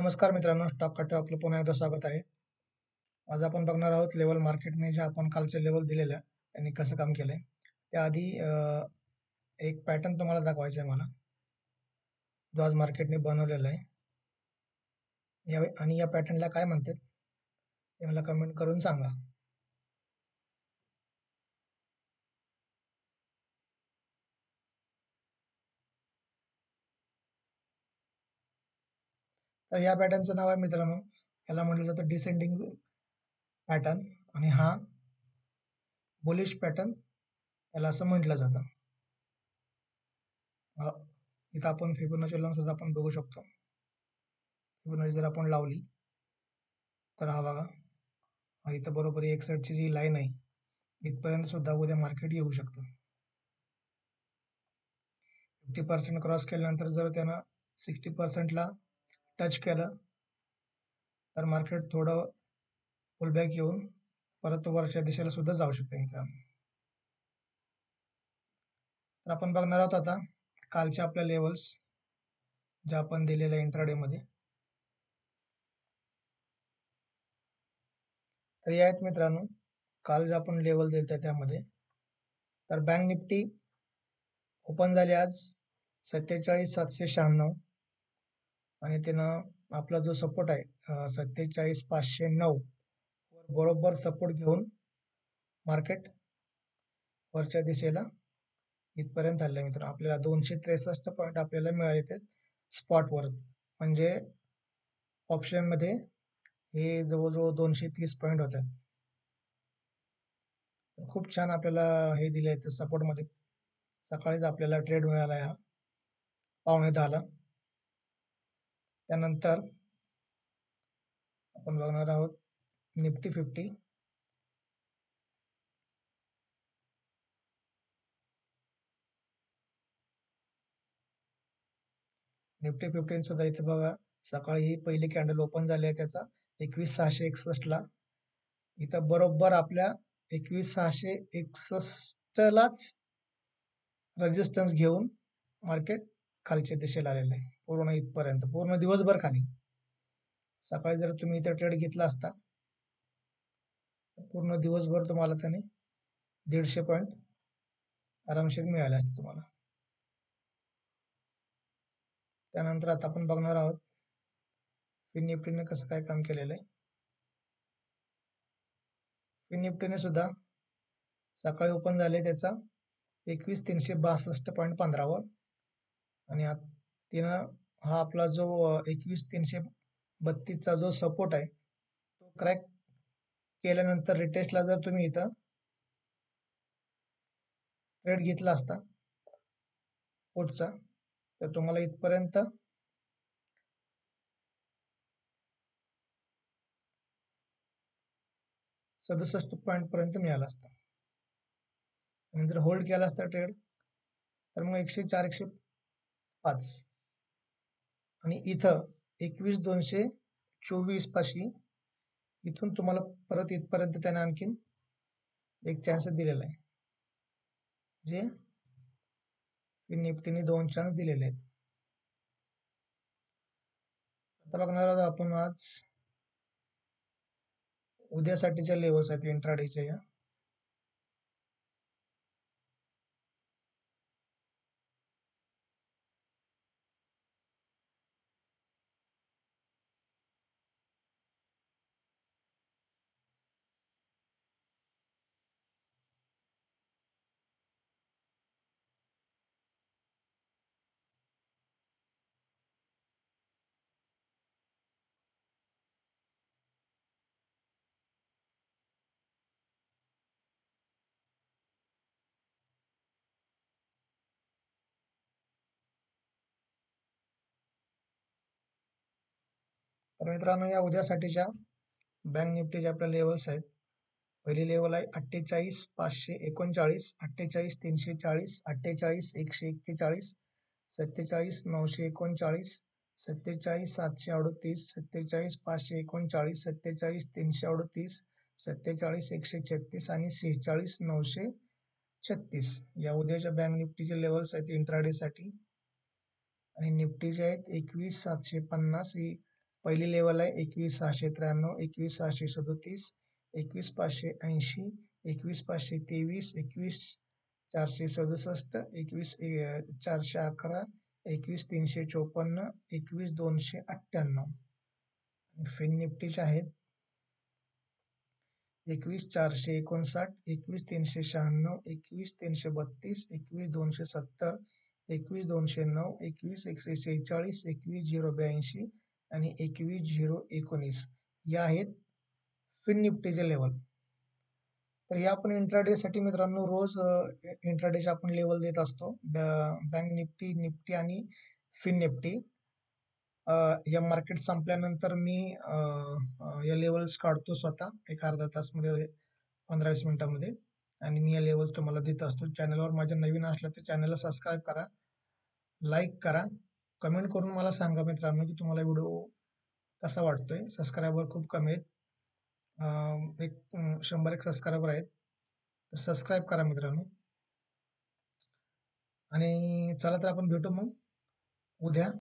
नमस्कार मित्रांनो, स्टॉक कट्टे आपलं पुन्हा एकदा स्वागत आहे. आज आपण बघणार आहोत लेवल मार्केटने जे आपण कालचे लेवल दिलेल्या त्यांनी कसं काम केलंय. त्याआधी एक पॅटर्न तुम्हाला दाखवायचा आहे मला, जो आज मार्केटने बनवलेला आहे. आणि या पॅटर्नला काय म्हणतात ते मला कमेंट करून सांगा. तर या पॅटर्नचं नाव आहे मित्रांनो, याला म्हटलं जातं डिसेंडिंग पॅटर्न आणि हा बुलिश पॅटर्न याला असं म्हटलं जातं. इथं आपण फिबोनाची लाईन सुद्धा आपण बघू शकतो. फिबोनाची जर आपण लावली तर हा बघा, इथं बरोबर एक साईडची जी लाईन आहे इथपर्यंत सुद्धा उद्या मार्केट येऊ शकतं. 50% क्रॉस केल्यानंतर जर त्यानं 60%ला टच केलं तर मार्केट थोडं पुलबॅक येऊन परत वरच्या दिशेला सुद्धा जाऊ शकते मित्रांनो. तर आपण बघणार आहोत आता कालच्या आपल्या लेवल्स ज्या आपण दिलेल्या इंट्राडे मध्ये. तर या आहेत मित्रांनो काल जे आपण लेवल दिलते त्यामध्ये. तर बँक निफ्टी ओपन झाली आज 47,796 आणि त्यानं आपला जो सपोर्ट आहे 47,509 वर बरोबर सपोर्ट घेऊन मार्केट वरच्या दिशेला इथपर्यंत आले मित्रांनो. आपल्याला 263 पॉईंट आपल्याला मिळाले ते स्पॉटवर. म्हणजे ऑप्शन मध्ये हे जवळजवळ 230 पॉईंट होतात. खूप छान आपल्याला हे दिले आहेत सपोर्ट मध्ये. सकाळीच आपल्याला ट्रेड मिळाला हा 9:15ला. त्यानंतर आपण बघणार आहोत निफ्टी 50. निफ्टी 15 सुद्धा इथे बघा सकाळी ही पहिली कॅन्डल ओपन झाली आहे त्याचा 21,661ला. इथं बरोबर आपल्या 21,661लाच रेजिस्टन्स घेऊन मार्केट खालच्या दिशेला आलेलं आहे पूर्ण इथपर्यंत, पूर्ण दिवसभर खाली. सकाळी जर तुम्ही इथे ट्रेड घेतला असता पूर्ण दिवसभर तुम्हाला त्याने 150 पॉईंट आरामशीर मिळाले असते तुम्हाला. त्यानंतर आता आपण बघणार आहोत फिन निफ्टीने कसं काय काम केलेलं आहे. फिन निफ्टीने सुद्धा सकाळी ओपन झाले त्याचा 21,362.15वर आणि तिनं हा आपला जो 21,332चा जो सपोर्ट आहे तो क्रॅक केल्यानंतर रिटेस्टला जर तुम्ही इथं ट्रेड घेतला असता पुढचा तर तुम्हाला इथपर्यंत 67 पॉईंट पर्यंत मिळाला असता. आणि जर होल्ड केला असता ट्रेड तर मग 104 105 आणि इथं 21,224 पाशी इथून तुम्हाला परत इथपर्यंत त्याने आणखीन एक चान्स दिलेला आहे. जे निफ्टीने 2 चान्स दिलेले आहेत. आता बघणार आहोत आपण आज उद्यासाठीच्या लेवल्स आहेत इंट्राडेच्या या. तर मित्रांनो या उद्यासाठीच्या बँक निफ्टीच्या आपल्या लेवल्स आहेत. पहिली लेवल आहे 48,539, 48,340, 48,141, 47,939, 47,738, 47,539, 47,338, 47,136 आणि 46,936 या उद्याच्या बँक निफ्टीचे लेवल्स आहेत इंट्राडे साठी. आणि निफ्टीचे आहेत 21,750 ही पहिली लेवल आहे 21,693, 21,637, 21,580, 21,523, 21,467, 21,411, 21,354, 21,298. फिन निफ्टीचे आहेत 21,459, 21,396, 21,332, 21,270, 21,209, 21,146, 21,082 आणि 21,019 या आहेत फिन निफ्टीचे लेवल. तर या आपण इंट्राडे साठी मित्रांनो रोज इंट्राडेचे आपण लेवल देत असतो. बँक निफ्टी, निफ्टी आणि फिन निफ्टी. या मार्केट संपल्यानंतर मी या लेवल्स काढतो स्वतः एक अर्धा तास मध्ये 15-20 मिनिटांमध्ये आणि मी या लेवल्स तुम्हाला देत असतो. चॅनलवर माझ्या नवीन असलं तर चॅनलला सबस्क्राईब करा, लाईक करा, कमेंट करून मला सांगा मित्रांनो की तुम्हाला व्हिडिओ कसा वाटतोय. सबस्क्रायबर खूप कमी आहेत, एक 100 सबस्क्रायबर आहेत, तर सबस्क्राईब करा मित्रांनो. आणि चला तर आपण भेटू मग उद्या.